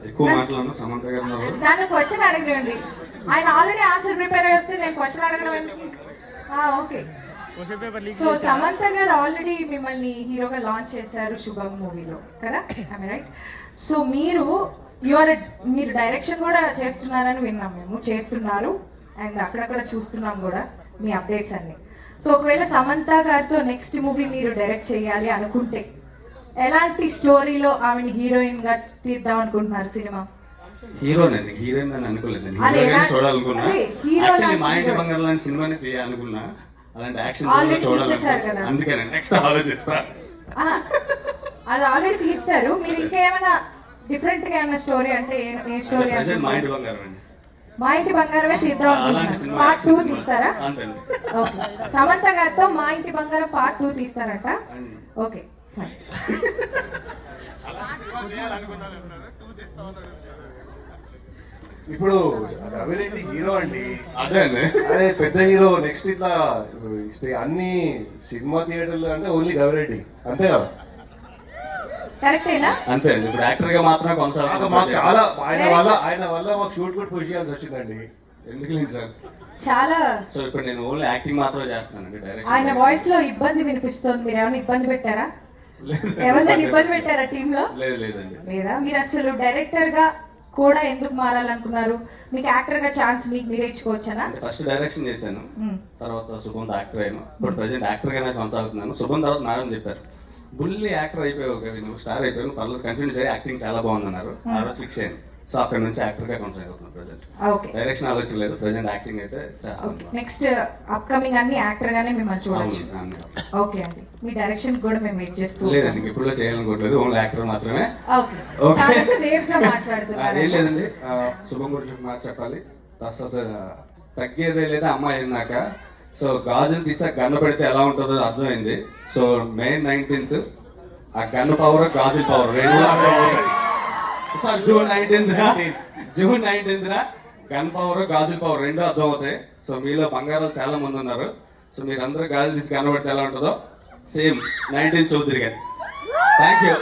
ఎక్కువ మాట్లాడను సమంత గారు నన్ను క్వశ్చన్ అడగండి. ఆయన ఆల్రెడీ ఆన్సర్ ప్రిపేర్ చేస్తే నేను క్వశ్చన్ అడగడం ఎందుకు? ఓకే. సో సమంత గారు ఆల్రెడీ మిమ్మల్ని హీరోగా లాంచ్ చేశారు శుభం మూవీలో కదా, ఐ రైట్? సో మీరు డైరెక్షన్ కూడా చేస్తున్నారని విన్నాం, మేము చేస్తున్నారు అండ్ అక్కడక్కడ చూస్తున్నాం కూడా మీ అప్డేట్స్ అన్ని. సో ఒకవేళ సమంత గారితో నెక్స్ట్ మూవీ మీరు డైరెక్ట్ చేయాలి అనుకుంటే ఎలాంటి స్టోరీలో ఆమెను హీరోయిన్ గా తీద్దాం అనుకుంటున్నారు సినిమా? హీరోయిన్ అని అనుకోలేదు, చూడాలనుకున్నా. మా ఇంటి బంగారం లాంటి సినిమాని తీయాలనుకున్నా, అలాంటి యాక్షన్ చూడాలి, అందుకని నెక్స్ట్ ఆలోచిస్తా. అది ఆల్రెడీ తీస్తారు, మీరు ఇంకేమైనా డిఫరెంట్ గా ఏమైనా స్టోరీ అంటే ఏ స్టోరీ? మా ఇంటి బంగారం అండి. మా ఇంటి బంగారమే తీద్దాం అనుకుంటున్నారు. పార్ట్ 2 తీస్తారా? ఓకే. సమంత గారితో మా ఇంటి బంగారం పార్ట్ 2 తీస్తారట. ఓకే. ఇప్పుడు రవిరెడ్డి హీరో అండి, అదే పెద్ద హీరో. నెక్స్ట్ ఇట్లా అన్ని సినిమా థియేటర్లు అంటే ఓన్లీ రవిరెడ్డి, అంతే కదా? కరెక్టేనా? అంతే అండి. ఇప్పుడు యాక్టర్ గా మాత్రమే కొనసాగుతాం. మాకు చాలా ఆయన వల్ల మాకు షూట్ కూడా పుష్ చేయాల్సి వచ్చిందండి. ఎందుకు లేదు సార్? చాలా. సో ఇప్పుడు నేను ఓన్లీ యాక్టింగ్ మాత్రమే చేస్తానండి. డైరెక్షన్ ఆయన వాయిస్ లో ఇబ్బంది వినిపిస్తుంది, మీరు ఏమైనా ఇబ్బంది పెట్టారా? ఎవరైనా ఇబ్బంది పెట్టారా టీమ్ లో? లేదండి. లేదా? మీరు అసలు డైరెక్టర్ గా కూడా ఎందుకు మారాలనుకున్నారు? మీకు యాక్టర్ గా ఛాన్స్ మీకు మీరు ఇచ్చుకోవచ్చనా? ఫస్ట్ డైరెక్షన్ చేశాను, తర్వాత శుభం యాక్టర్ అయ్యాను. ఇప్పుడు ప్రెసెంట్ యాక్టర్ గానే కొనసాగుతున్నాను. శుభం తర్వాత మేడం చెప్పారు, బుల్లి యాక్టర్ అయిపోయావు కదా నువ్వు, స్టార్ అయిపోయావు, పర్లేదు కంటిన్యూ చేయి, యాక్టింగ్ చాలా బాగుందన్నారు. ఆ రోజు ఫిక్స్ అయ్యాను. సో అక్కడ నుంచి యాక్టర్ గా కొనసాగుతున్నాను. ప్రెసెంట్ డైరెక్షన్ ఆలోచన లేదు, ప్రెసెంట్ యాక్టింగ్ అయితే చేస్తాను. నెక్స్ట్ అప్కమింగ్ అన్ని యాక్టర్ గానే మిమ్మల్ని చూడొచ్చు. ఓకే అండి. మీ డైరెక్షన్ కూడా మేము వెయిట్ చేస్తూ లేదండి, ఇప్పుడు చేయాలనుకోవట్లేదు, ఓన్లీ యాక్టర్ మాత్రమే. సేఫ్ గా మాట్లాడుతున్నారు. ఏం లేదండి, శుభం గురించి మాట చెప్పాలి. తగ్గేదే లేదా అమ్మాయి అయినాక. సో గాజులు తీసా గన్ను పెడితే ఎలా ఉంటుందో అర్థమైంది. సో మే 19th ఆ గన్ను పవర్ గాజుల పవర్ రెండు sir June 19th gun power గాజుల పవర్ రెండు అర్థం అవుతాయి. సో మీలో బంగారాలు చాలా మంది ఉన్నారు. సో మీరందరూ గాజులు తీసి గన్ను పెడితే ఎలా ఉంటుందో సేమ్ 19th చూద్దరు కానీ. Thank you.